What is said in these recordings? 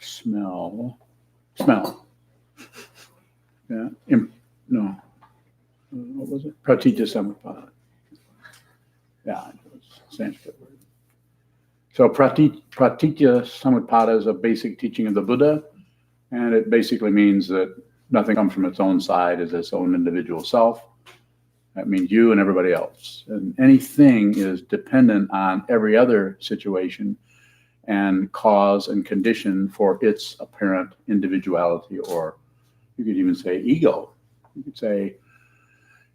Smell. Yeah. No. What was it? Pratityasamutpada. Yeah, it was a Sanskrit word. So Pratityasamutpada is a basic teaching of the Buddha, and it basically means that nothing comes from its own side as its own individual self. That means you and everybody else. And anything is dependent on every other situation and cause and condition for its apparent individuality, or you could even say ego. You could say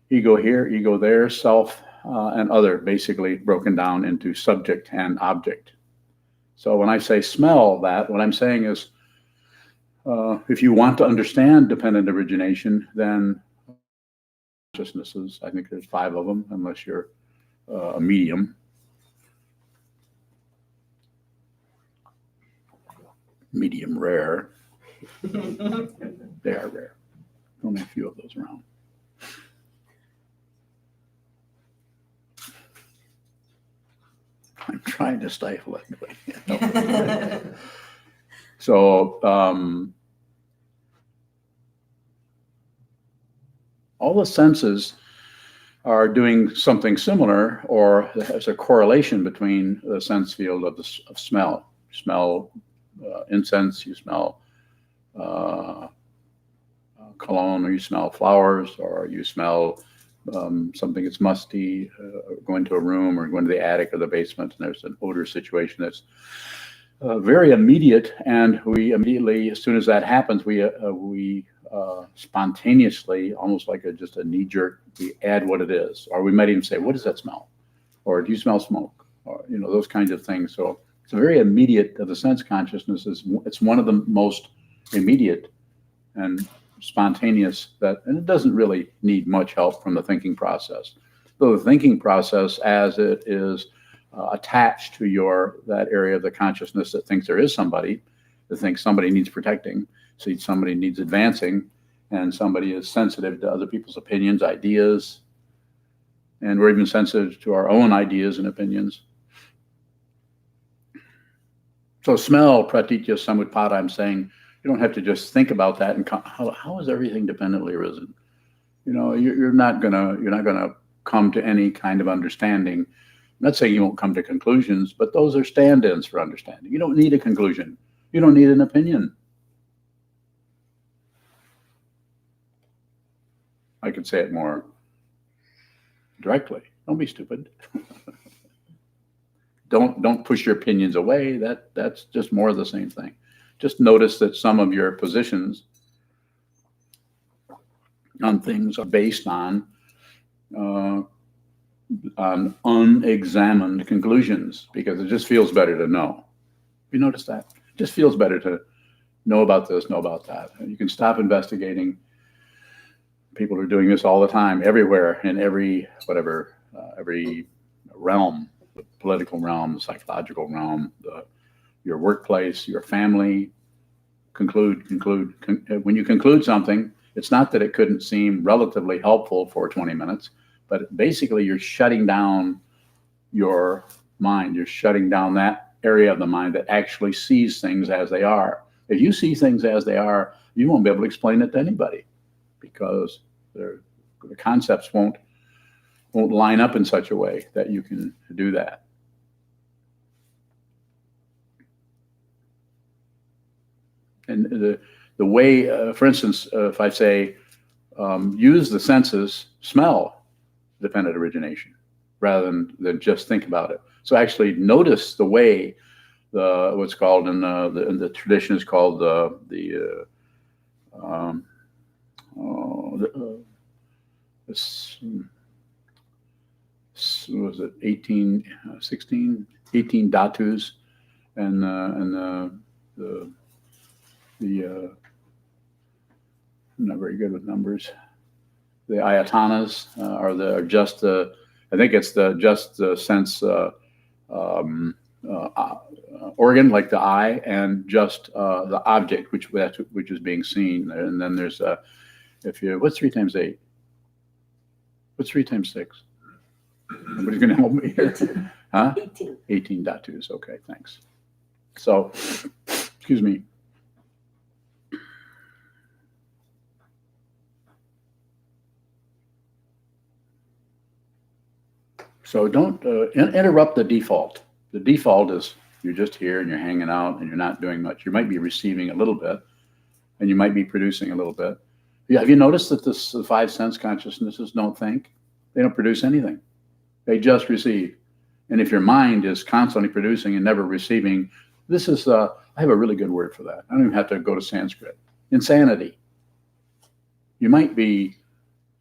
ego here, ego there, self and other, basically broken down into subject and object. So when I say smell that, what I'm saying is if you want to understand dependent origination, then consciousnesses, I think there's 5 of them, unless you're a medium. Medium rare. They are rare. Only a few of those around. I'm trying to stifle it. So all the senses are doing something similar, or there's a correlation between the sense field of smell. You smell incense, you smell cologne, or you smell flowers, or you smell something that's musty, going to a room or going to the attic or the basement, and there's an odor situation that's very immediate, and we immediately, as soon as that happens, we spontaneously, almost like just a knee-jerk, we add what it is, or we might even say, "What does that smell?" Or "Do you smell smoke?" Or those kinds of things. So it's a very immediate. The sense consciousness it's one of the most immediate and spontaneous and it doesn't really need much help from the thinking process. Though the thinking process, as it is attached to that area of the consciousness that thinks there is somebody, that thinks somebody needs protecting, sees somebody needs advancing, and somebody is sensitive to other people's opinions, ideas, and we're even sensitive to our own ideas and opinions. So smell, Pratityasamutpada, I'm saying, you don't have to just think about that and how is everything dependently arisen. You're not gonna come to any kind of understanding. I'm not saying you won't come to conclusions, but those are stand-ins for understanding. You don't need a conclusion. You don't need an opinion. I could say it more directly. Don't be stupid. Don't push your opinions away. That's just more of the same thing. Just notice that some of your positions on things are based on unexamined conclusions, because it just feels better to know. You notice that? It just feels better to know about this, know about that. And you can stop investigating. People are doing this all the time, everywhere, in every realm, the political realm, the psychological realm, your workplace, your family. Conclude. When you conclude something, it's not that it couldn't seem relatively helpful for 20 minutes, but basically you're shutting down your mind. You're shutting down that area of the mind that actually sees things as they are. If you see things as they are, you won't be able to explain it to anybody, because the concepts won't line up in such a way that you can do that. And the way, for instance, if I say, use the senses, smell dependent origination, rather than just think about it. So actually notice the way what's called in the tradition is called was it 18 dhatus, and I'm not very good with numbers. The ayatanas are just the, I think it's just the sense organ, like the eye, and just the object, which is being seen. And then there's what's 3 times 8? What's 3 times 6? Nobody's going to help me here. Huh? 18 dhatus. Okay, thanks. So, excuse me. So don't interrupt the default. The default is you're just here and you're hanging out and you're not doing much. You might be receiving a little bit and you might be producing a little bit. Yeah, have you noticed that the five sense consciousnesses don't think? They don't produce anything. They just receive. And if your mind is constantly producing and never receiving, this is, I have a really good word for that. I don't even have to go to Sanskrit. Insanity. You might be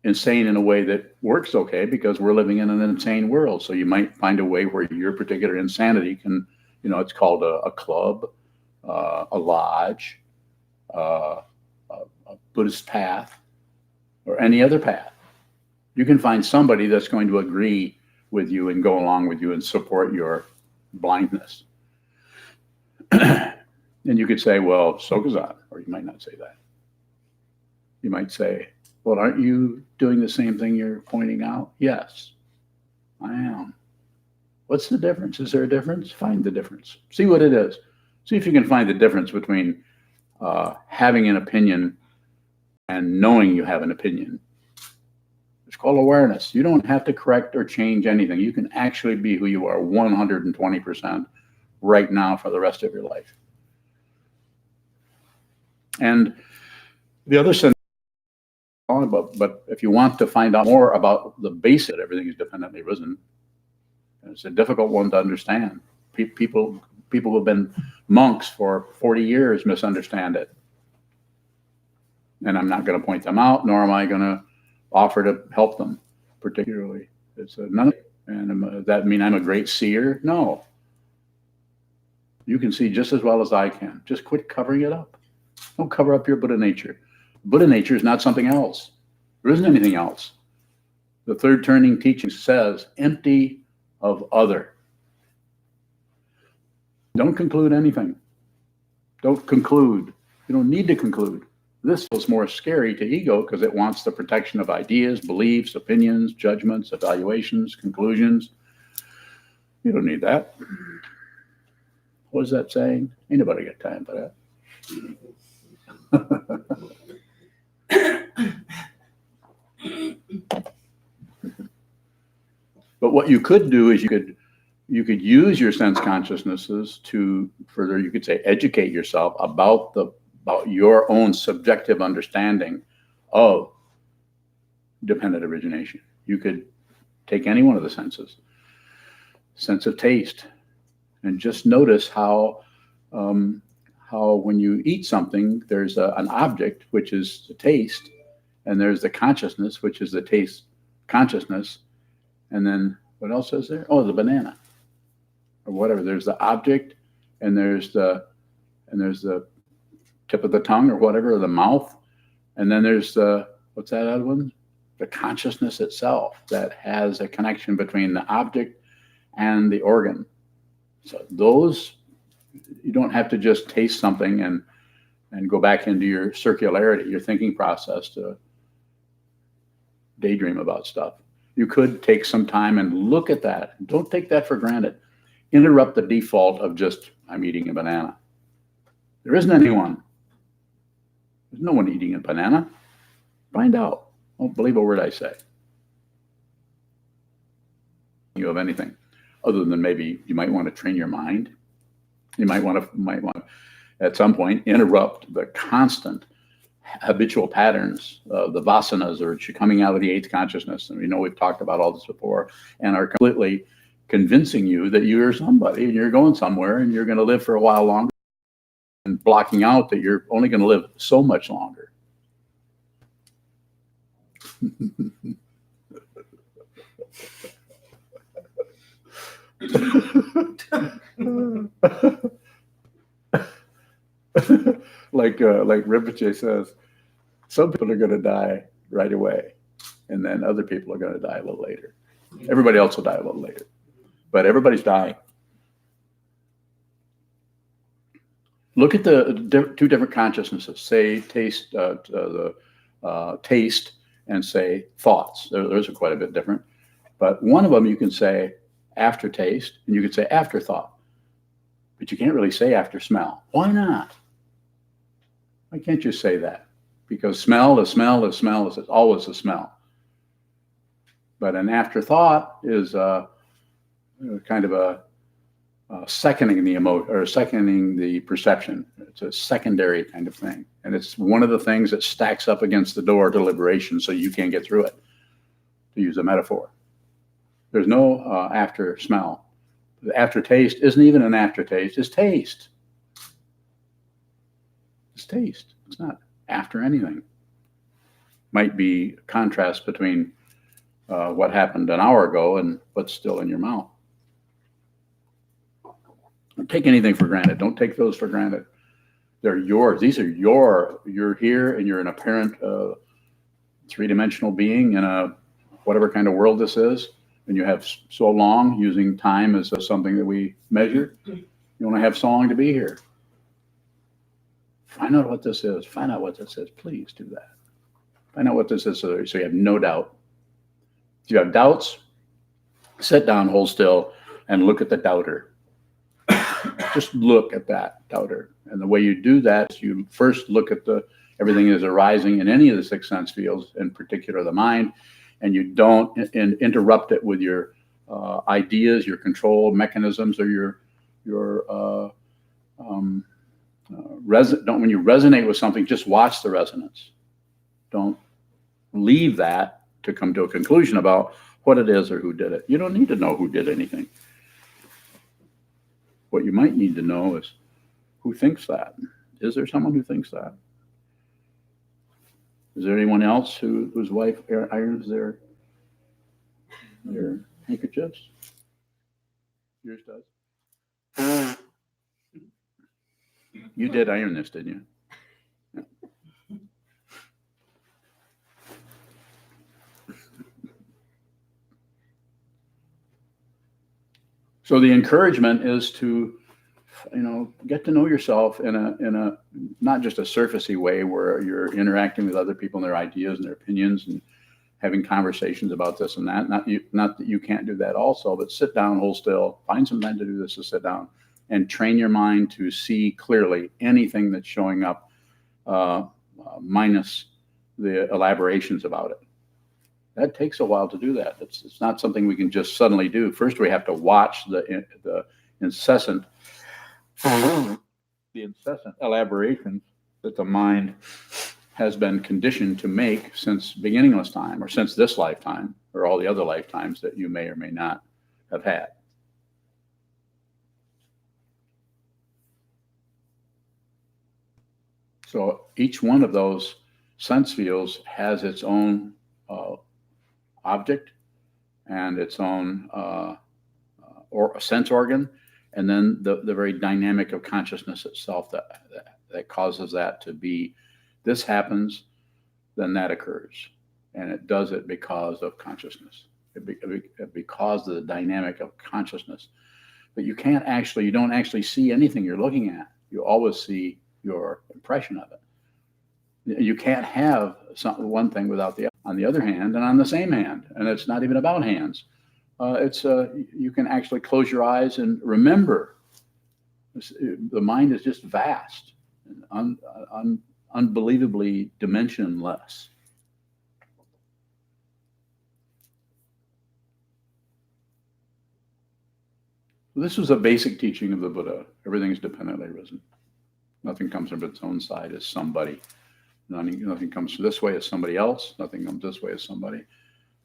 insane in a way that works okay because we're living in an insane world. So you might find a way where your particular insanity can, it's called a club, a lodge, a Buddhist path, or any other path. You can find somebody that's going to agree with you and go along with you and support your blindness. And you could say, well, Sokuzan, or you might not say that. You might say, well, aren't you doing the same thing you're pointing out? Yes, I am. What's the difference? Is there a difference? Find the difference. See what it is. See if you can find the difference between having an opinion and knowing you have an opinion. It's called awareness. You don't have to correct or change anything. You can actually be who you are 120% right now for the rest of your life. And the other sense, but if you want to find out more about the basic, everything is dependently risen. It's a difficult one to understand. People who have been monks for 40 years misunderstand it. And I'm not going to point them out, nor am I going to offer to help them particularly. It's none. And that mean I'm a great seer? No. You can see just as well as I can. Just quit covering it up. Don't cover up your Buddha nature. Buddha nature is not something else. There isn't anything else. The third turning teaching says, empty of other. Don't conclude anything. Don't conclude. You don't need to conclude. This was more scary to ego because it wants the protection of ideas, beliefs, opinions, judgments, evaluations, conclusions. You don't need that. What is that saying? Ain't nobody got time for that. But what you could do is you could use your sense consciousnesses to further, you could say, educate yourself about your own subjective understanding of dependent origination. You could take any one of the senses, sense of taste, and just notice how when you eat something, there's an object, which is the taste, and there's the consciousness, which is the taste consciousness, and then what else is there? Oh, the banana, or whatever. There's the object, and there's the tip of the tongue, or whatever, or the mouth, and then there's the, what's that other one? The consciousness itself that has a connection between the object and the organ. So those, you don't have to just taste something and go back into your circularity, your thinking process to daydream about stuff. You could take some time and look at that. Don't take that for granted. Interrupt the default of just, I'm eating a banana. There isn't anyone. There's no one eating a banana. Find out. Don't believe a word I say. You have anything other than maybe you might want to train your mind. You might want to at some point interrupt the constant habitual patterns of the vasanas, or coming out of the eighth consciousness. And we know we've talked about all this before, and are completely convincing you that you're somebody and you're going somewhere and you're going to live for a while longer, and blocking out that you're only going to live so much longer. like Rinpoche says, some people are going to die right away, and then other people are going to die a little later. Everybody else will die a little later, but everybody's dying. Look at the two different consciousnesses. Say taste, taste, and say thoughts. Those are quite a bit different. But one of them you can say after taste, and you can say after thought. But you can't really say after smell. Why not? Why can't you say that? Because smell is always a smell. But an afterthought is kind of a seconding the emotion or seconding the perception. It's a secondary kind of thing. And it's one of the things that stacks up against the door to liberation so you can't get through it, to use a metaphor. There's no after smell. The aftertaste isn't even an aftertaste, it's taste. It's taste. It's not after anything. Might be a contrast between what happened an hour ago and what's still in your mouth. Don't take anything for granted. Don't take those for granted. They're yours. These are you're here and you're an apparent three-dimensional being in a whatever kind of world this is. And you have so long, using time as something that we measure. You only have so long to be here. Find out what this is. Find out what this is. Please do that. Find out what this is so you have no doubt. If you have doubts, sit down, hold still, and look at the doubter. Just look at that doubter. And the way you do that is you first look at everything that is arising in any of the six sense fields, in particular the mind, and you don't interrupt it with your ideas, your control mechanisms, or when you resonate with something, just watch the resonance. Don't leave that to come to a conclusion about what it is or who did it. You don't need to know who did anything. What you might need to know is who thinks that. Is there someone who thinks that? Is there anyone else whose wife irons their handkerchiefs? Yours does. You did iron this, didn't you? Yeah. So the encouragement is to, get to know yourself in a not just a surfacey way where you're interacting with other people and their ideas and their opinions and having conversations about this and that. Not that you can't do that also, but sit down, hold still, find some time to do this, to sit down and train your mind to see clearly anything that's showing up, minus the elaborations about it. That takes a while to do that. It's not something we can just suddenly do. First, we have to watch the incessant elaborations that the mind has been conditioned to make since beginningless time, or since this lifetime, or all the other lifetimes that you may or may not have had. So each one of those sense fields has its own object and its own or a sense organ, and then the very dynamic of consciousness itself that causes that to be. This happens, then that occurs, and it does it because of consciousness, because of the dynamic of consciousness. But you don't actually see anything you're looking at. You always see your impression of it. You can't have one thing without the other. On the other hand, and on the same hand, and it's not even about hands. You can actually close your eyes and remember. The mind is just vast, and unbelievably dimensionless. This was a basic teaching of the Buddha. Everything is dependently arisen. Nothing comes from its own side as somebody. Nothing comes this way as somebody else. Nothing comes this way as somebody.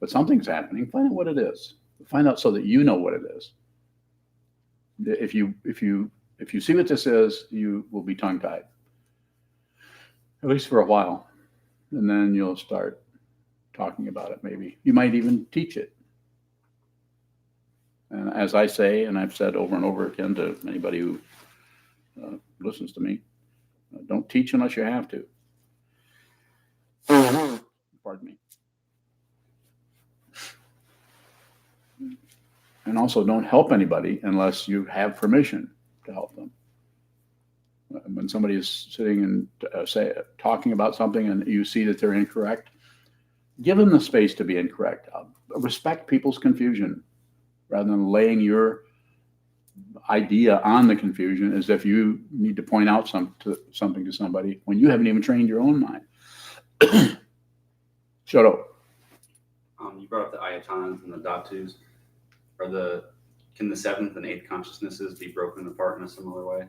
But something's happening. Find out what it is. Find out so that you know what it is. If you see what this is, you will be tongue-tied, at least for a while, and then you'll start talking about it. Maybe you might even teach it. And as I say, and I've said over and over again to anybody who listens to me, don't teach unless you have to. Pardon me. And also, don't help anybody unless you have permission to help them. When somebody is sitting and talking about something and you see that they're incorrect, give them the space to be incorrect. Respect people's confusion rather than laying your idea on the confusion as if you need to point out something to somebody when you haven't even trained your own mind. Shut up. You brought up the ayatonas and the dhatus. Are the Can the seventh and eighth consciousnesses be broken apart in a similar way?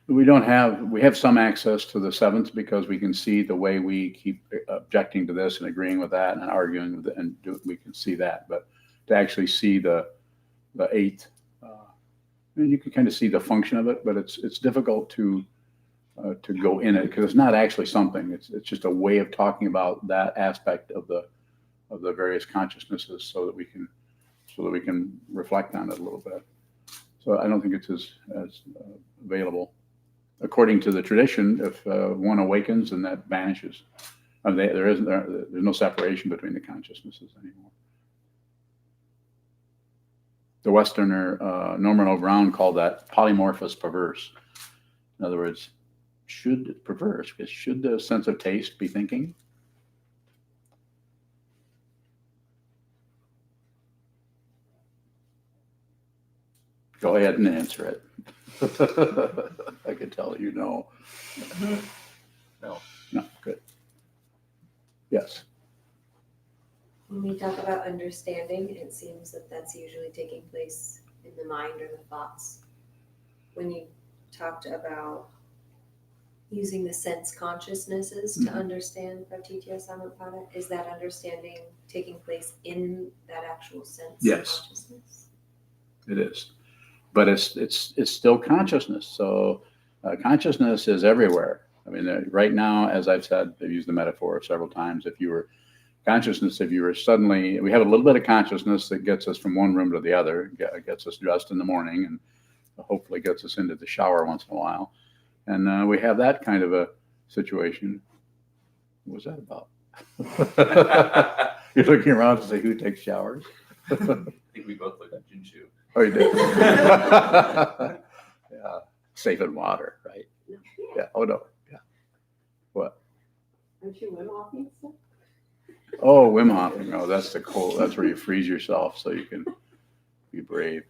We have some access to the seventh because we can see the way we keep objecting to this and agreeing with that and arguing with it, and we can see that. But to actually see the eighth, and you can kind of see the function of it, but it's difficult to go in it because it's not actually something. It's just a way of talking about that aspect of the various consciousnesses, so that we can reflect on it a little bit. So I don't think it's as available. According to the tradition, if one awakens, then that vanishes. There's no separation between the consciousnesses anymore. The Westerner Norman O. Brown called that polymorphous perverse. In other words, should the sense of taste be thinking? Go ahead and answer it. I can tell you no. No. No, good. Yes. When we talk about understanding, it seems that that's usually taking place in the mind or the thoughts. When you talked about using the sense consciousnesses to understand Pratityasamutpada, is that understanding taking place in that actual sense Yes. consciousness? It is, but it's still consciousness. So consciousness is everywhere. I mean, right now, as I've said, I've used the metaphor several times. If you were suddenly, we have a little bit of consciousness that gets us from one room to the other, gets us dressed in the morning, and hopefully gets us into the shower once in a while. And we have that kind of a situation. What was that about? You're looking around to say, who takes showers? I think we both looked at Junshu. Oh, you did? Yeah. Safe in water, right? Yeah. Oh, no. Yeah. What? Aren't you Wim Hofing stuff? Oh, Wim Hofing. Oh, that's the cold. That's where you freeze yourself so you can be brave.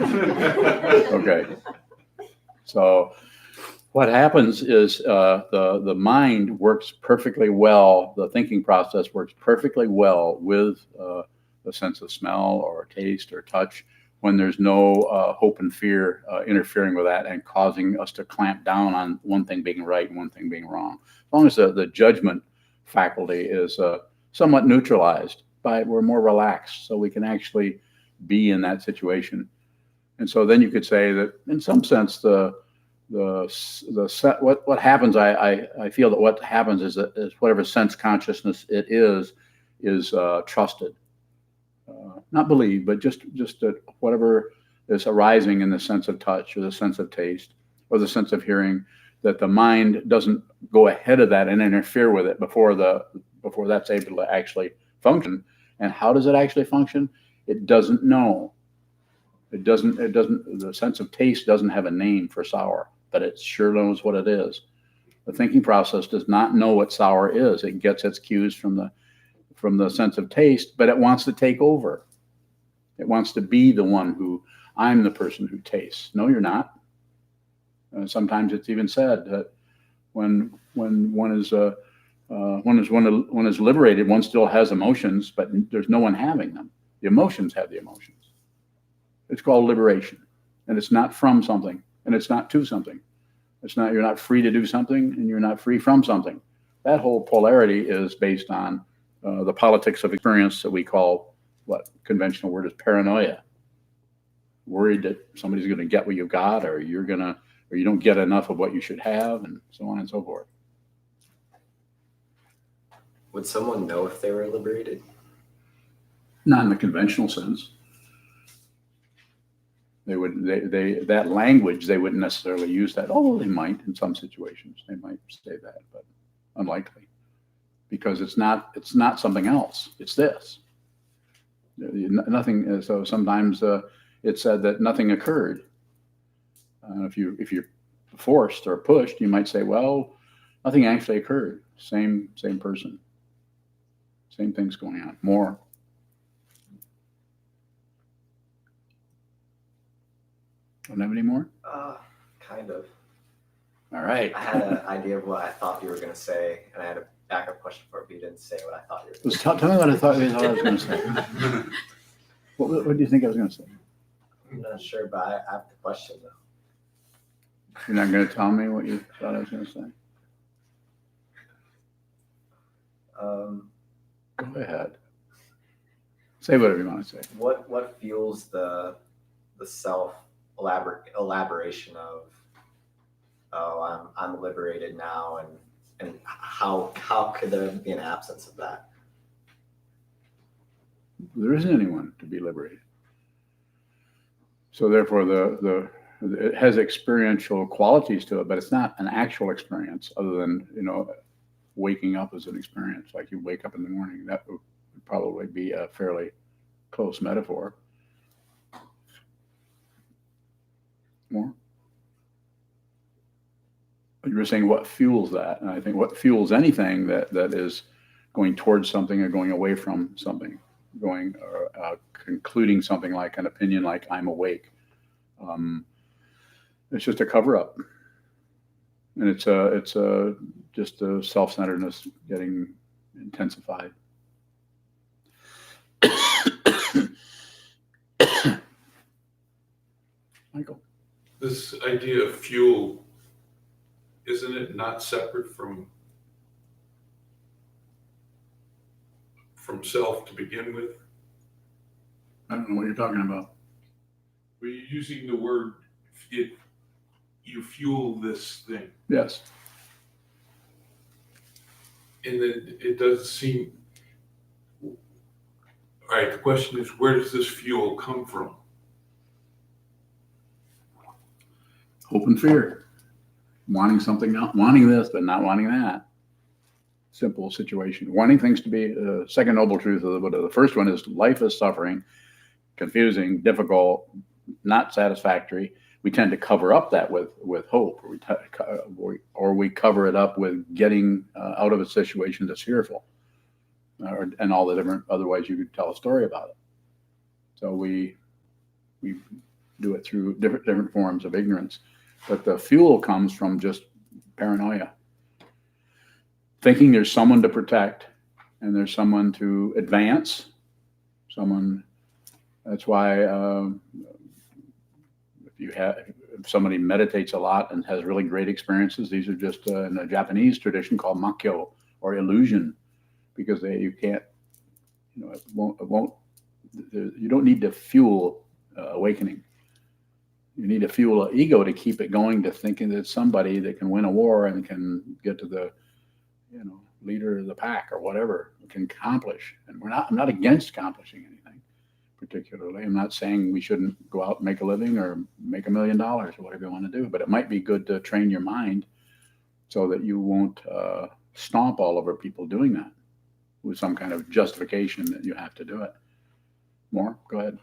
Okay. So what happens is the mind works perfectly well. The thinking process works perfectly well with the sense of smell or taste or touch when there's no hope and fear interfering with that and causing us to clamp down on one thing being right and one thing being wrong. As long as the judgment faculty is somewhat neutralized, we're more relaxed, so we can actually be in that situation. And so then you could say that in some sense what happens, I feel that what happens is whatever sense consciousness it is trusted, not believed, but just that whatever is arising in the sense of touch or the sense of taste or the sense of hearing, that the mind doesn't go ahead of that and interfere with it before that's able to actually function. And how does it actually function? It doesn't know. The sense of taste doesn't have a name for sour, but it sure knows what it is. The thinking process does not know what sour is. It gets its cues from the sense of taste, but it wants to take over. It wants to be the one I'm the person who tastes. No, you're not. Sometimes it's even said that when one is liberated, one still has emotions, but there's no one having them. The emotions have the emotions. It's called liberation, and it's not from something, and it's not to something. You're not free to do something, and you're not free from something. That whole polarity is based on the politics of experience that we call, what conventional word is paranoia. Worried that somebody's going to get what you got, or you don't get enough of what you should have, and so on and so forth. Would someone know if they were liberated? Not in the conventional sense. That language, they wouldn't necessarily use that. Oh, they might in some situations. They might say that, but unlikely, because it's not something else. It's this. Nothing. So sometimes it's said that nothing occurred. If you're forced or pushed, you might say, well, nothing actually occurred. Same person. Same things going on. More. Don't have any more? Kind of. All right. I had an idea of what I thought you were going to say, and I had a backup question for it, but you didn't say what I thought you were Just tell me what I thought I was going to say. What do you think I was going to say? I'm not sure, but I have the question though. You're not going to tell me what you thought I was going to say? Go ahead. Say whatever you want to say. What fuels the self elaboration of, oh, I'm liberated now, and how could there be an absence of that? There isn't anyone to be liberated. So therefore, it has experiential qualities to it, but it's not an actual experience other than, waking up as an experience. Like you wake up in the morning, that would probably be a fairly close metaphor. More? You were saying what fuels that, and I think what fuels anything that is going towards something or going away from something, going or concluding something like an opinion like I'm awake. It's just a cover up, and it's just a self-centeredness getting intensified. Michael, This idea of fuel, isn't it not separate from self to begin with? I don't know what you're talking about. We're using the word, you fuel this thing. Yes. And then it doesn't seem, all right, the question is, where does this fuel come from? Hope and fear. Wanting something, not wanting this, but not wanting that. Simple situation. Wanting things to be second noble truth of the Buddha. The first one is life is suffering, confusing, difficult, not satisfactory. We tend to cover up that with hope, or we cover it up with getting out of a situation that's fearful, and all the different other ways you could tell a story about it. So we do it through different forms of ignorance. But the fuel comes from just paranoia. Thinking there's someone to protect and there's someone to advance. That's why if somebody meditates a lot and has really great experiences, these are just in a Japanese tradition called makyo, or illusion, because you can't, it won't, you don't need to fuel awakening. You need to fuel an ego to keep it going, to thinking that somebody that can win a war and can get to the, leader of the pack or whatever, can accomplish. And I'm not against accomplishing anything particularly. I'm not saying we shouldn't go out and make a living or make $1 million or whatever you want to do, but it might be good to train your mind so that you won't stomp all over people doing that with some kind of justification that you have to do it. More? Go ahead.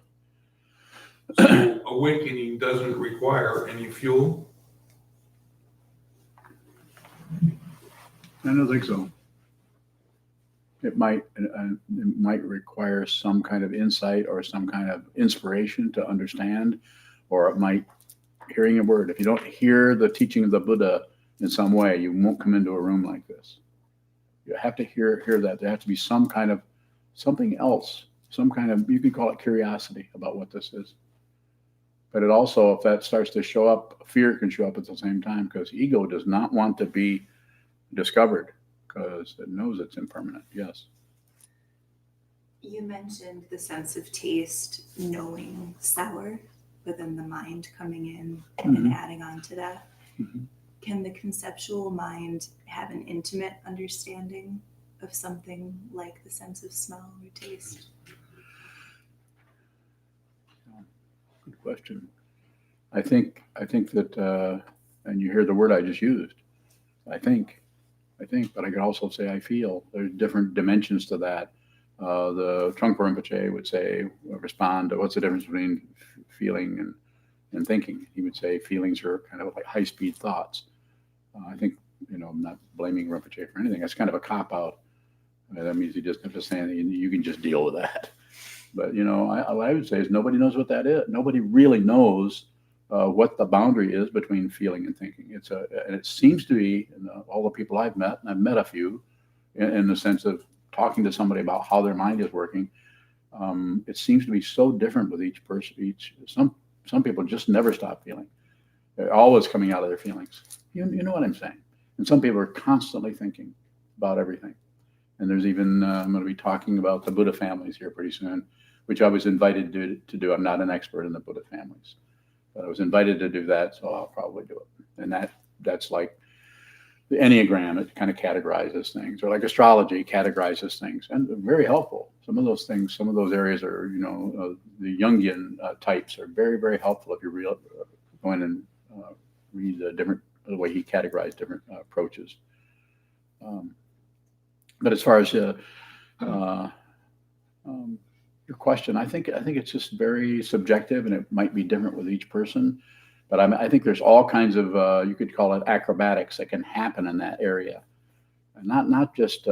So awakening doesn't require any fuel? I don't think so. It might require some kind of insight or some kind of inspiration to understand, or it might hearing a word. If you don't hear the teaching of the Buddha in some way, you won't come into a room like this. You have to hear that. There has to be some kind of something else, some kind of, you could call it curiosity about what this is. But it also, if that starts to show up, fear can show up at the same time, because ego does not want to be discovered because it knows it's impermanent. Yes. You mentioned the sense of taste, knowing sour, but then the mind coming in and adding on to that. Mm-hmm. Can the conceptual mind have an intimate understanding of something like the sense of smell or taste? Good question. I think that, and you hear the word I just used. I think, but I could also say I feel. There's different dimensions to that. The Trungpa Rinpoche would respond to what's the difference between feeling and thinking. He would say feelings are kind of like high-speed thoughts. I think, I'm not blaming Rinpoche for anything. That's kind of a cop-out. That means he just saying you can just deal with that. But, what I would say is nobody knows what that is. Nobody really knows what the boundary is between feeling and thinking. And it seems to be, all the people I've met, and I've met a few, in the sense of talking to somebody about how their mind is working. It seems to be so different with each person. Some people just never stop feeling. They're always coming out of their feelings. You know what I'm saying? And some people are constantly thinking about everything. And there's even, I'm going to be talking about the Buddha families here pretty soon, which I was invited to do. I'm not an expert in the Buddha families, but I was invited to do that, so I'll probably do it. And that's like the Enneagram. It kind of categorizes things, or like astrology categorizes things, and very helpful. Some of those things, some of those areas are, the Jungian types are very, very helpful if you're going and read the way he categorized different approaches. But as far as your question, I think it's just very subjective, and it might be different with each person. But I think there's all kinds of you could call it acrobatics that can happen in that area, and not just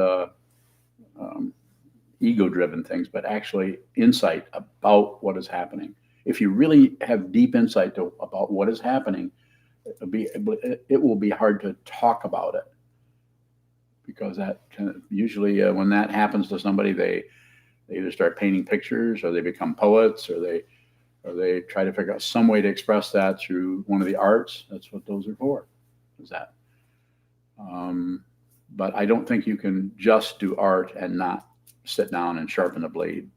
ego-driven things, but actually insight about what is happening. If you really have deep insight about what is happening, it will be hard to talk about it, because that usually when that happens to somebody, they either start painting pictures, or they become poets, or they try to figure out some way to express that through one of the arts. That's what those are for, is that. But I don't think you can just do art and not sit down and sharpen a blade.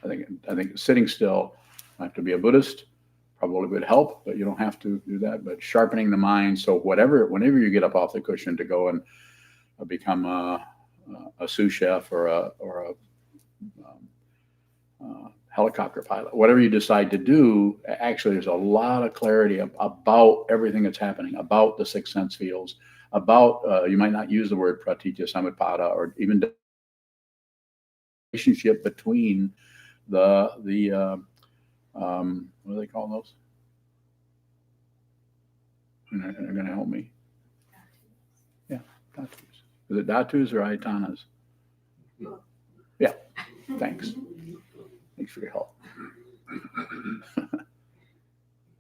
I think sitting still, you have to be a Buddhist, probably would help, but you don't have to do that. But sharpening the mind, so whenever you get up off the cushion to go and become a sous chef or a helicopter pilot, whatever you decide to do, actually there's a lot of clarity about everything that's happening, about the sixth sense fields, about you might not use the word Pratityasamutpada, or even the relationship between the what do they call those? They're going to help me. Yeah, dhatus. Is it dhatus or ayatanas? Yeah, thanks. Thanks for your help.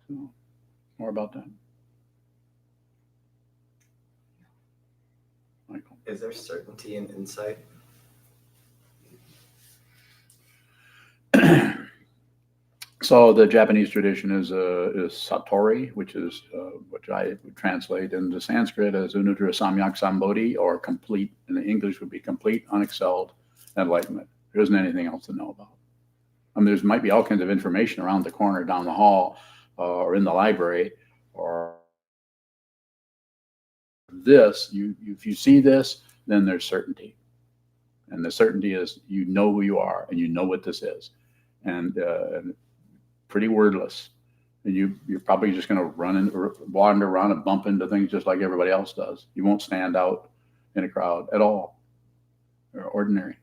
So, more about that. Michael. Is there certainty in insight? So the Japanese tradition is satori, which I would translate into Sanskrit as Unuttara Samyak Sambodhi, or complete, in the English would be complete, unexcelled enlightenment. There isn't anything else to know about. I mean, there might be all kinds of information around the corner, down the hall, or in the library, or this. If you see this, then there's certainty, and the certainty is you know who you are and you know what this is, and pretty wordless, and you're probably just going to wander around and bump into things just like everybody else does. You won't stand out in a crowd at all. You're ordinary.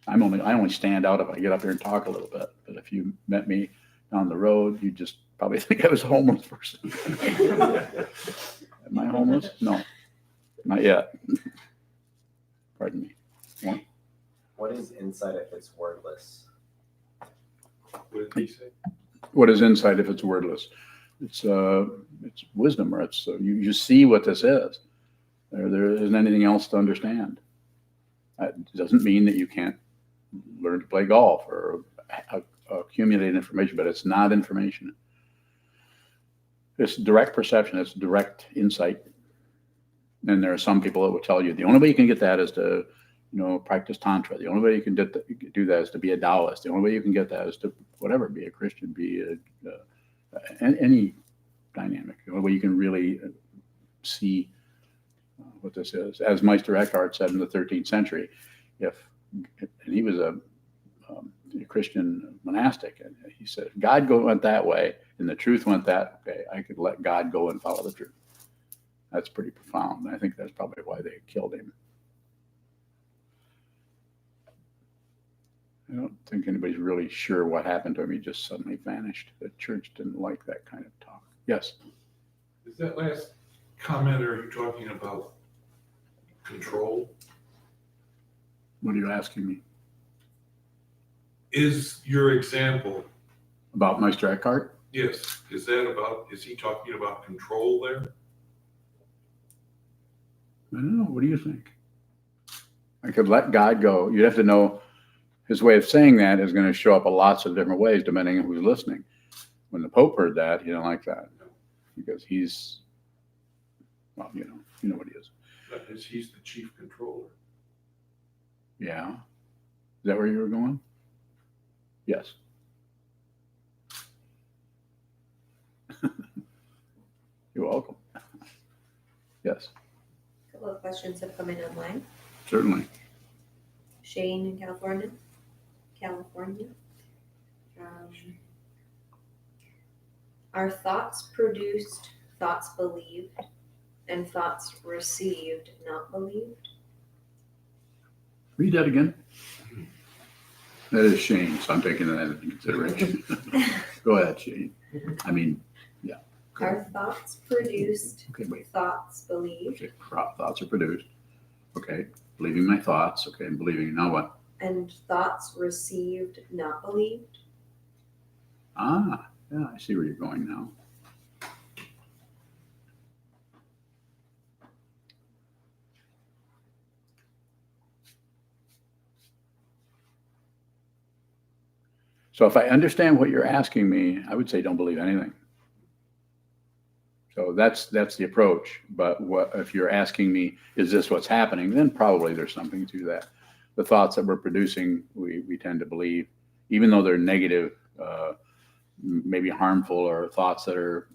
I only stand out if I get up here and talk a little bit. But if you met me down the road, you'd just probably think I was a homeless person. Am I homeless? No, not yet. Pardon me. What is insight if it's wordless? What did he say? What is insight if it's wordless? It's wisdom, or it's you see what this is. There isn't anything else to understand. That doesn't mean that you can't learn to play golf or accumulate information, but it's not information. It's direct perception. It's direct insight. And there are some people that will tell you the only way you can get that is to, practice Tantra. The only way you can do that is to be a Taoist. The only way you can get that is to whatever, be a Christian, be any dynamic. The only way you can really see what this is. As Meister Eckhart said in the 13th century, and he was a Christian monastic, and he said, if God went that way and the truth went that way, I could let God go and follow the truth. That's pretty profound. I think that's probably why they killed him. I don't think anybody's really sure what happened to him. He just suddenly vanished. The church didn't like that kind of talk. Yes? Is that last comment, are you talking about control? What are you asking me? Is your example, About Meister Eckhart? yes, is he talking about control there? I don't know. What do you think? I could let God go. You'd have to know his way of saying that is going to show up in lots of different ways depending on who's listening. When the Pope heard that, he didn't like that because he's, well, you know what he is. Because he's the chief controller. Yeah. Is that where you were going? Yes. You're welcome. Yes, A couple of questions have come in online. certainly. Shane in California. Are thoughts produced, thoughts believed, and thoughts received, not believed? Read that again. That is Shane, so I'm taking that into consideration. Go ahead, Shane. I mean, yeah. Go. Are thoughts produced, Okay, wait. thoughts believed, Okay, thoughts are produced. Okay, believing my thoughts. Okay, and believing, now what? and thoughts received, not believed? Ah, yeah, I see where you're going now. So if I understand what you're asking me, I would say don't believe anything. So that's the approach. But what if you're asking me, is this what's happening? Then probably there's something to that. The thoughts that we're producing, we tend to believe, even though they're negative, maybe harmful, or thoughts that are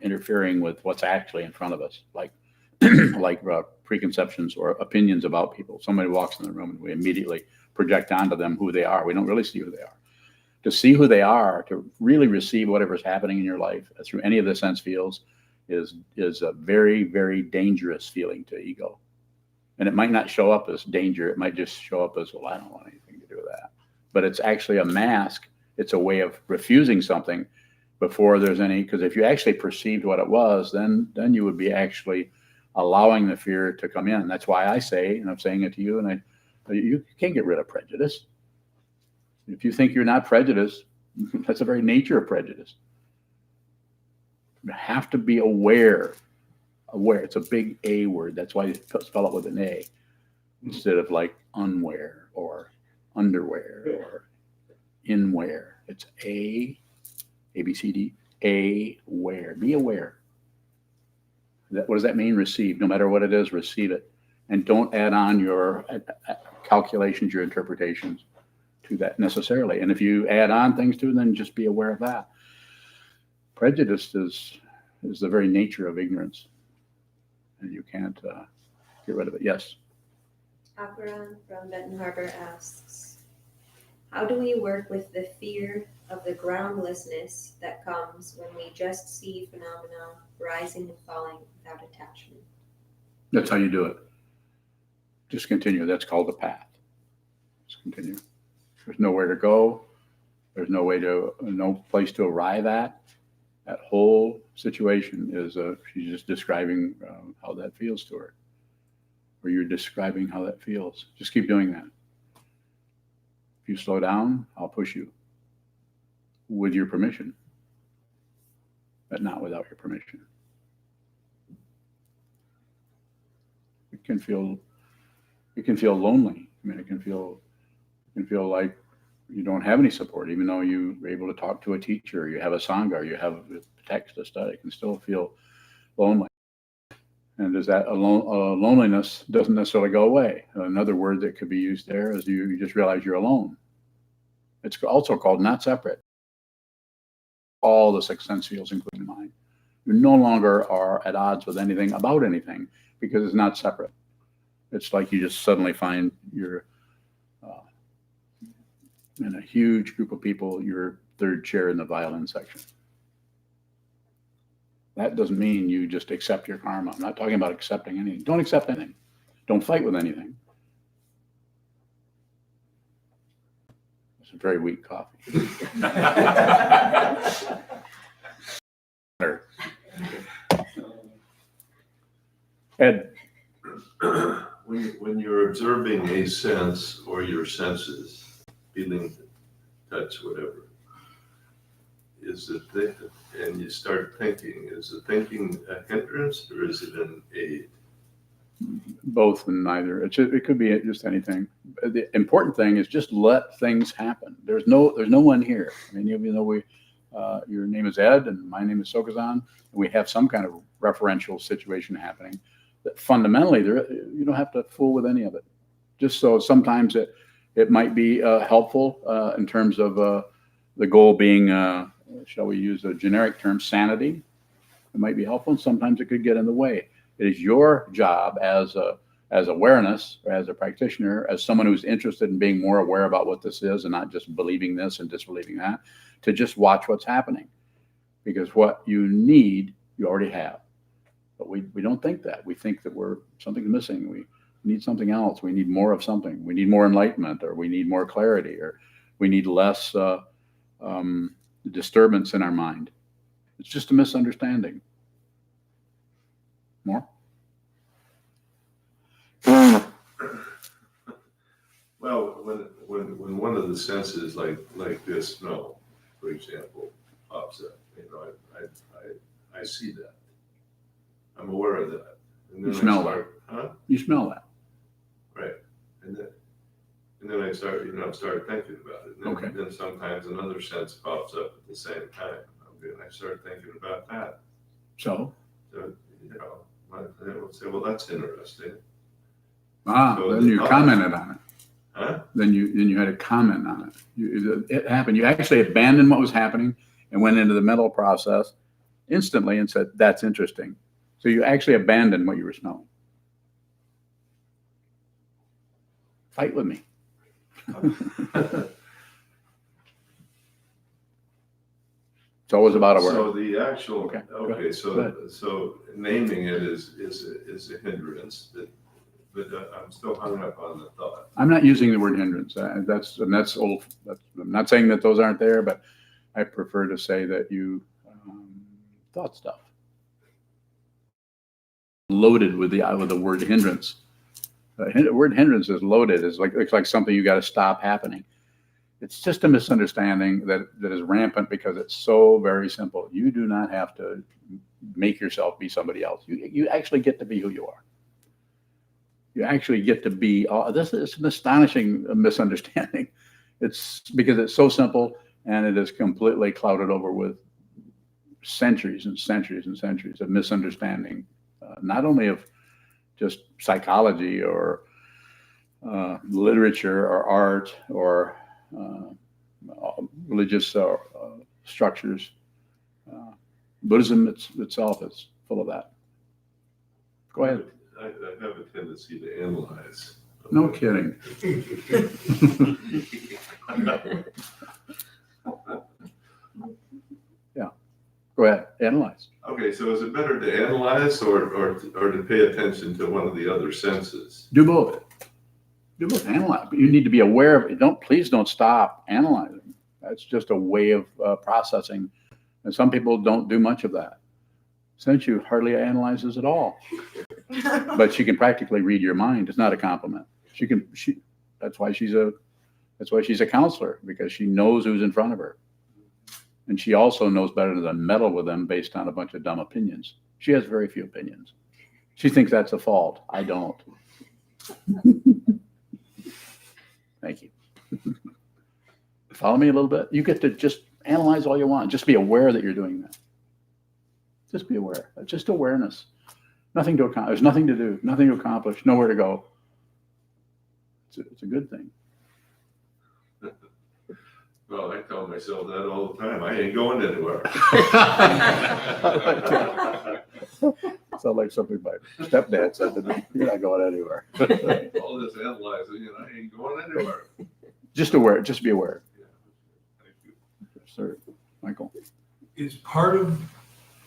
interfering with what's actually in front of us, like preconceptions or opinions about people. Somebody walks in the room and we immediately project onto them who they are. We don't really see who they are. To see who they are, to really receive whatever's happening in your life through any of the sense fields is a very, very dangerous feeling to ego. And it might not show up as danger. It might just show up as, well, I don't want anything to do with that. But it's actually a mask. It's a way of refusing something before there's any, because if you actually perceived what it was, then you would be actually allowing the fear to come in. That's why I say, and I'm saying it to you, and you can't get rid of prejudice. If you think you're not prejudiced, that's the very nature of prejudice. You have to be aware. Aware. It's a big A word. That's why you spell it with an A instead of like unaware or underwear or inware. It's A, B, C, D, aware. Be aware. What does that mean? Receive. No matter what it is, receive it. And don't add on your calculations, your interpretations to that necessarily. And if you add on things to it, then just be aware of that. Prejudice is the very nature of ignorance. And you can't get rid of it. Yes. Akron from Benton Harbor asks, how do we work with the fear of the groundlessness that comes when we just see phenomena rising and falling without attachment? That's how you do it. Just continue. That's called the path. Just continue. There's nowhere to go. There's no place to arrive at. That whole situation is, she's just describing how that feels to her. Or you're describing how that feels. Just keep doing that. If you slow down, I'll push you. With your permission. But not without your permission. It can feel lonely. I mean, it can feel like you don't have any support, even though you were able to talk to a teacher, you have a sangha, or you have a text to study. It can still feel lonely. And does that loneliness doesn't necessarily go away. Another word that could be used there is you just realize you're alone. It's also called not separate. All the six sense fields, including mine. You no longer are at odds with anything about anything because it's not separate. It's like you just suddenly find you're in a huge group of people, you're third chair in the violin section. That doesn't mean you just accept your karma. I'm not talking about accepting anything. Don't accept anything. Don't fight with anything. It's a very weak coffee. Ed. When you're observing a sense or your senses, feeling, touch, whatever, and you start thinking, is the thinking a hindrance or is it an aid? both and neither. It could be just anything. The important thing is just let things happen. There's no one here. I mean, even though your name is Ed and my name is Sokuzan, and we have some kind of referential situation happening, that fundamentally you don't have to fool with any of it. Just so sometimes it might be helpful in terms of the goal being, shall we use a generic term, sanity. It might be helpful, and sometimes it could get in the way. It is your job as awareness, or as a practitioner, as someone who's interested in being more aware about what this is and not just believing this and disbelieving that, to just watch what's happening. Because what you need, you already have. But we don't think that. We think that something's missing. We need something else. We need more of something. We need more enlightenment, or we need more clarity, or we need less disturbance in our mind. It's just a misunderstanding. More? Well, when one of the senses like this smell, for example, pops up, I see that. I'm aware of that. And then You smell I start, You smell that. Right. And then I start thinking about it. And Okay. then sometimes another sense pops up at the same time. And I start thinking about that. So? So, I will say, well, that's interesting. So then you commented on it. Huh? Then you had a comment on it. It happened. You actually abandoned what was happening and went into the mental process instantly and said, that's interesting. So you actually abandoned what you were smelling. Fight with me. It's always about awareness. So the actual, Okay, go okay, so naming it is a hindrance, but I'm still hung up on the thought. I'm not using the word hindrance. That's old. I'm not saying that those aren't there, but I prefer to say that you thought stuff. Loaded with the word hindrance. The word hindrance is loaded. It's like something you got to stop happening. It's just a misunderstanding that is rampant because it's so very simple. You do not have to make yourself be somebody else. You actually get to be who you are. You actually get to be. This is an astonishing misunderstanding. It's because it's so simple and it is completely clouded over with centuries and centuries and centuries of misunderstanding, not only of just psychology or literature or art or religious structures. Buddhism itself is full of that. Go ahead. I have a tendency to analyze. No kidding. Yeah. Go ahead. Analyze. Okay, so is it better to analyze or to pay attention to one of the other senses? Do both. Do both. Analyze. But you need to be aware of it. Please don't stop analyzing. That's just a way of processing. And some people don't do much of that. Sensu hardly analyzes at all. But she can practically read your mind. It's not a compliment. That's why she's a counselor, because she knows who's in front of her. And she also knows better than meddle with them based on a bunch of dumb opinions. She has very few opinions. She thinks that's a fault. I don't. Thank you. Follow me a little bit. You get to just analyze all you want. Just be aware that you're doing that. Just be aware. Just awareness. Nothing to accomplish. There's nothing to do. Nothing to accomplish. Nowhere to go. It's a good thing. Well, I tell myself that all the time. I ain't going anywhere. Sounds like something my stepdad said to me. You're not going anywhere. All this analyzing, I ain't going anywhere. Just aware. Just be aware. Yeah. Thank you. Sir, Michael. Is part of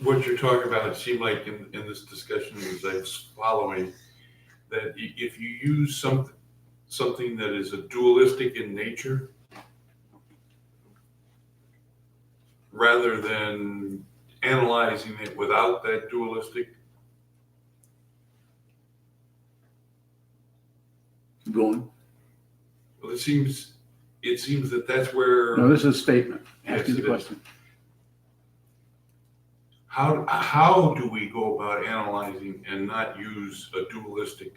what you're talking about, it seemed like in this discussion as I was following, that if you use something that is a dualistic in nature, rather than analyzing it without that dualistic. Keep going. Well, it seems that that's where. No, this is a statement. Yes, Ask you the it is. question. how do we go about analyzing and not use a dualistic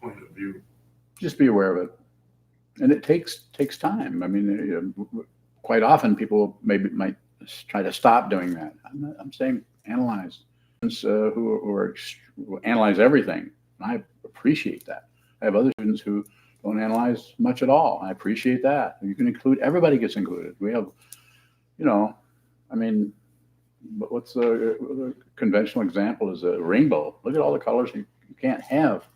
point of view? Just be aware of it. And it takes time. I mean, quite often people might try to stop doing that. I'm saying analyze. Who analyze everything. I appreciate that. I have other students who don't analyze much at all. I appreciate that. You can include, everybody gets included. We have, I mean, what's the conventional example is a rainbow. Look at all the colors you can't have.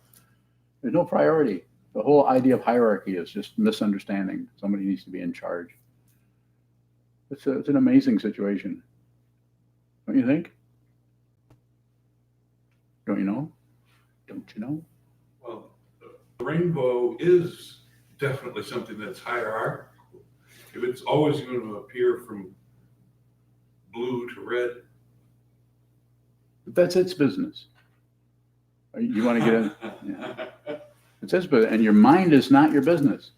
There's no priority. The whole idea of hierarchy is just misunderstanding. Somebody needs to be in charge. It's an amazing situation. Don't you think? Don't you know? Don't you know? Well, the rainbow is definitely something that's hierarchical. If it's always going to appear from blue to red. But that's its business. You want to get in? Yeah. It's its business. And your mind is not your business.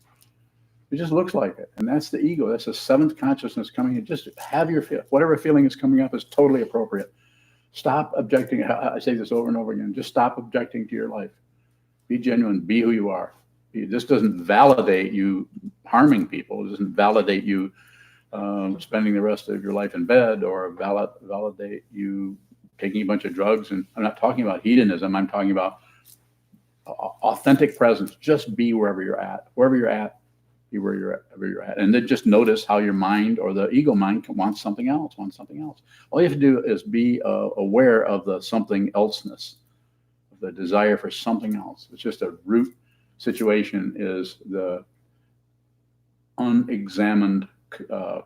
It just looks like it. And that's the ego. That's the seventh consciousness coming in. Just have your feel. Whatever feeling is coming up is totally appropriate. Stop objecting. I say this over and over again. Just stop objecting to your life. Be genuine. Be who you are. This doesn't validate you harming people. It doesn't validate you spending the rest of your life in bed, or validate you taking a bunch of drugs. And I'm not talking about hedonism. I'm talking about authentic presence. Just be wherever you're at. Wherever you're at, be wherever you're at. And then just notice how your mind or the ego mind wants something else, All you have to do is be aware of the something elseness, the desire for something else. It's just a root situation is the unexamined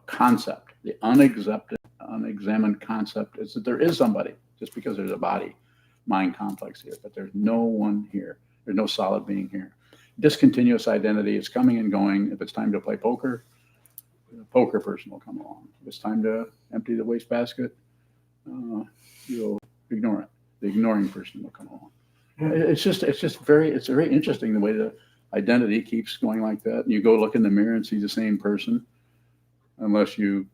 concept. The unexamined concept is that there is somebody, just because there's a body-mind complex here, but there's no one here. There's no solid being here. Discontinuous identity is coming and going. If it's time to play poker, the poker person will come along. If it's time to empty the wastebasket, you'll ignore it. The ignoring person will come along. It's very interesting the way the identity keeps going like that. And you go look in the mirror and see the same person, unless you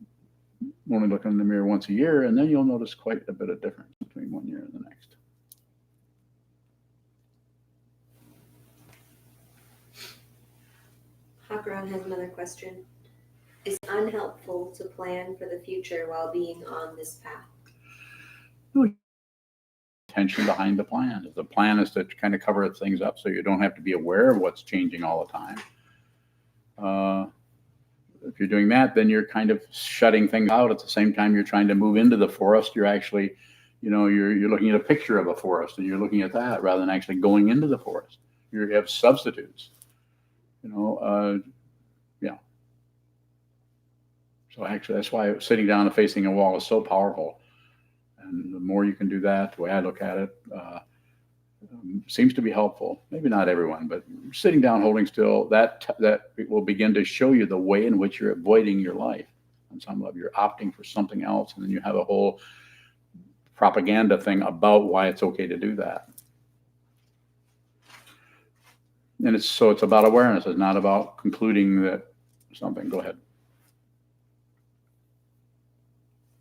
only look in the mirror once a year, and then you'll notice quite a bit of difference between one year and the next. Hakran has another question. Is it unhelpful to plan for the future while being on this path? Intention behind the plan. If the plan is to kind of cover things up so you don't have to be aware of what's changing all the time. If you're doing that, then you're kind of shutting things out. At the same time, you're trying to move into the forest. You're actually, you're looking at a picture of a forest, and you're looking at that rather than actually going into the forest. You have substitutes. Yeah. So actually, that's why sitting down and facing a wall is so powerful. And the more you can do that, the way I look at it, seems to be helpful. Maybe not everyone, but sitting down, holding still, that will begin to show you the way in which you're avoiding your life. On some level, you're opting for something else, and then you have a whole propaganda thing about why it's okay to do that. And it's about awareness. It's not about concluding that something. Go ahead.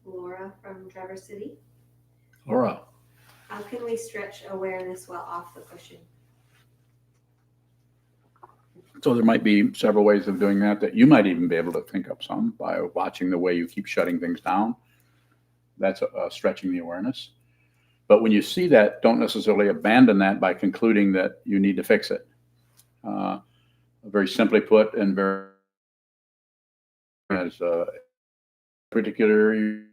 Laura from Traverse City. Laura. How can we stretch awareness while off the cushion? So there might be several ways of doing that you might even be able to think up some by watching the way you keep shutting things down. That's stretching the awareness. But when you see that, don't necessarily abandon that by concluding that you need to fix it. Very simply put, and very as particular, you've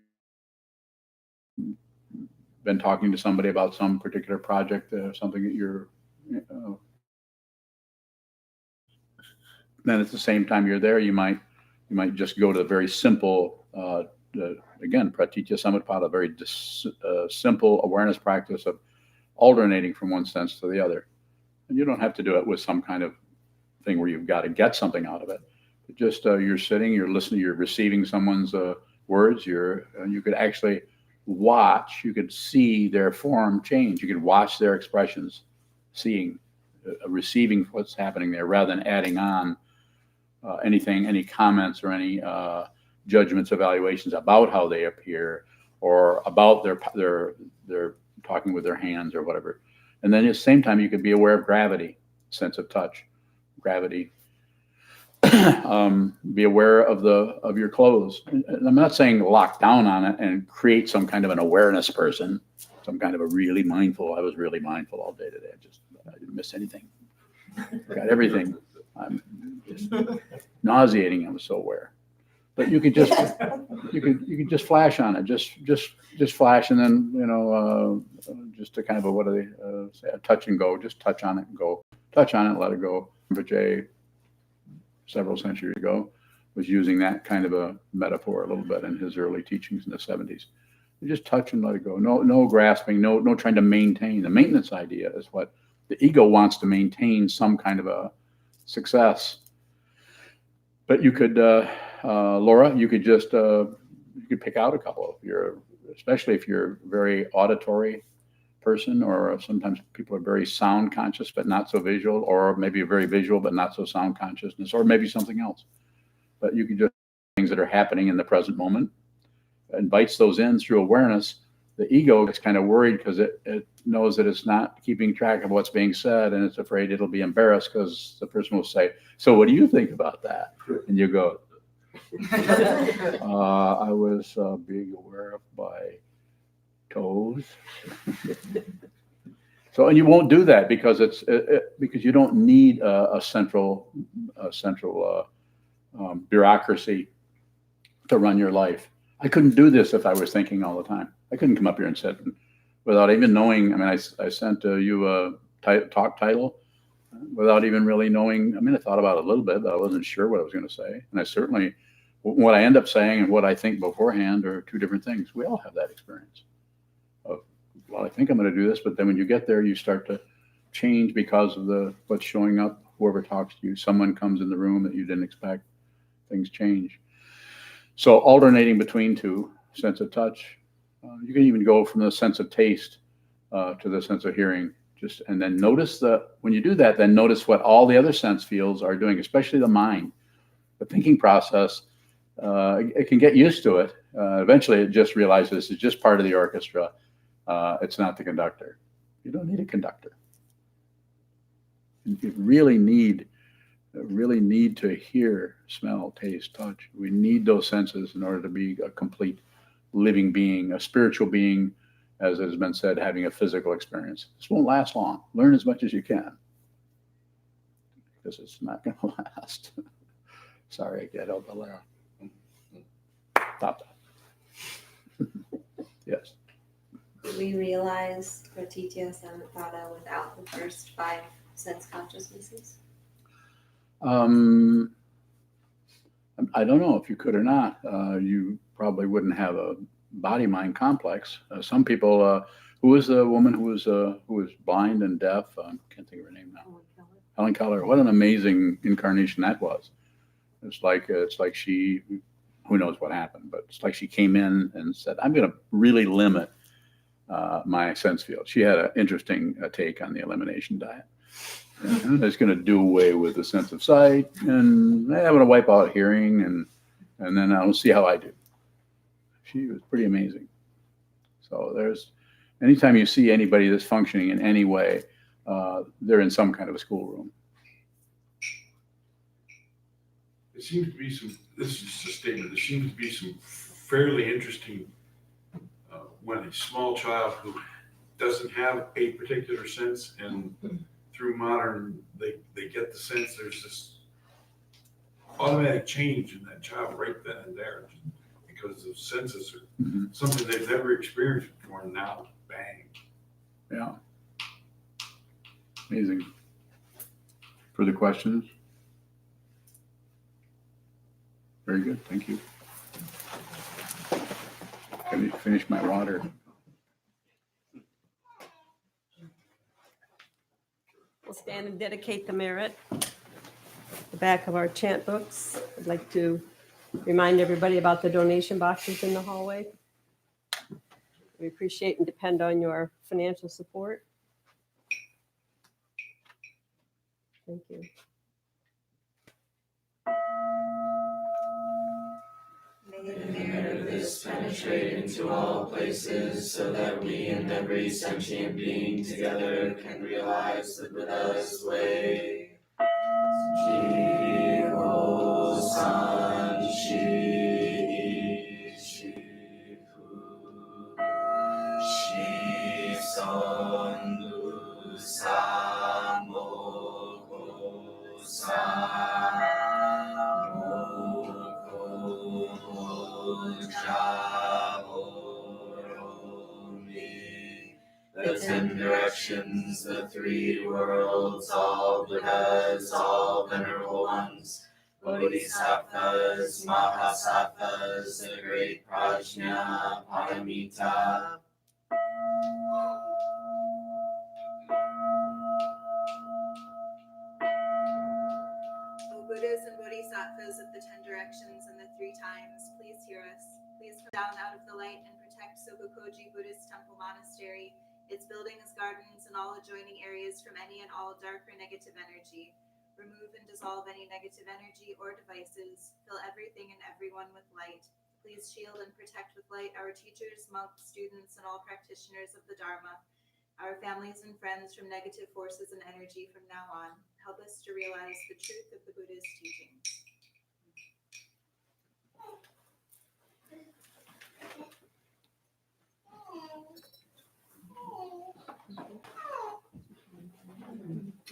been talking to somebody about some particular project, something that you're, then at the same time you're there, you might just go to the very simple, again, Pratityasamutpada, very simple awareness practice of alternating from one sense to the other. And you don't have to do it with some kind of thing where you've got to get something out of it. But just you're sitting, you're listening, you're receiving someone's words. You could actually watch. You could see their form change. You could watch their expressions, seeing, receiving what's happening there, rather than adding on any comments or any judgments, evaluations about how they appear, or about their talking with their hands or whatever. And then at the same time, you could be aware of gravity, sense of touch, gravity. Be aware of your clothes. And I'm not saying lock down on it and create some kind of an awareness person, some kind of a really mindful. I was really mindful all day today. I didn't miss anything. Got everything. I'm just nauseating. I was so aware. But you could just flash on it. Just flash, and then just to kind of what do they say? A touch and go. Just touch on it and go. Touch on it, let it go. Jay, several centuries ago, was using that kind of a metaphor a little bit in his early teachings in the 70s. You just touch and let it go. No grasping, no trying to maintain. The maintenance idea is what the ego wants to maintain, some kind of a success. But you could, Laura, you could just you could pick out a couple. Especially if you're a very auditory person, or sometimes people are very sound conscious but not so visual, or maybe very visual but not so sound consciousness, or maybe something else. But you can just things that are happening in the present moment, invites those in through awareness. The ego gets kind of worried because it knows that it's not keeping track of what's being said, and it's afraid it'll be embarrassed because the person will say, "So what do you think about that?" And you go, I was being aware of my toes. So, and you won't do that because because you don't need a central bureaucracy to run your life. I couldn't do this if I was thinking all the time. I couldn't come up here and sit without even knowing. I mean, I sent you a talk title without even really knowing. I mean, I thought about it a little bit, but I wasn't sure what I was going to say. And I certainly, what I end up saying and what I think beforehand are two different things. We all have that experience of, well, I think I'm going to do this, but then when you get there, you start to change because of what's showing up. Whoever talks to you, someone comes in the room that you didn't expect, things change. So alternating between two, sense of touch, you can even go from the sense of taste to the sense of hearing. And then notice when you do that, then notice what all the other sense fields are doing, especially the mind, the thinking process. It can get used to it. Eventually, it just realizes it's just part of the orchestra. It's not the conductor. You don't need a conductor. You really need to hear, smell, taste, touch. We need those senses in order to be a complete living being, a spiritual being, as has been said, having a physical experience. This won't last long. Learn as much as you can, because it's not going to last. Sorry, I get out the laugh. Stop that. Yes. Do we realize Pratityasamutpada without the first 5 sense consciousnesses? I don't know if you could or not. You probably wouldn't have a body-mind complex. Some people. Who was the woman who was blind and deaf? Can't think of her name now. Helen Keller. What an amazing incarnation that was. It's like she. Who knows what happened? But it's like she came in and said, "I'm going to really limit my sense field." She had an interesting take on the elimination diet. And it's going to do away with the sense of sight, and I'm going to wipe out hearing, and then I'll see how I do. She was pretty amazing. So anytime you see anybody that's functioning in any way, they're in some kind of a schoolroom. There seems to be this is just a statement, there seems to be some fairly interesting, when a small child who doesn't have a particular sense, and through modern, they get the sense there's this automatic change in that child right then and there, because the senses are something they've never experienced before, and now, bang. Yeah. Amazing. Further questions? Very good. Thank you. Let me finish my water. We'll stand and dedicate the merit. The back of our chant books. I'd like to remind everybody about the donation boxes in the hallway. We appreciate and depend on your financial support. Thank you. May the merit of this penetrate into all places, so that we and every sentient being together can realize the Buddha's way. Jiho san shi shifu shi son lu sa mo ko sa the 10 directions, the 3 worlds, all Buddhas, all venerable ones, Bodhisattvas, Mahasattvas, the great Prajna, Paramita. O Buddhas and Bodhisattvas of the 10 directions and the 3 times, please hear us. Please come down out of the light and protect Sokokoji Buddhist Temple Monastery, its buildings, gardens, and all adjoining areas from any and all dark or negative energy. Remove and dissolve any negative energy or devices. Fill everything and everyone with light. Please shield and protect with light our teachers, monks, students, and all practitioners of the Dharma, our families and friends from negative forces and energy from now on. Help us to realize the truth of the Buddha's teachings.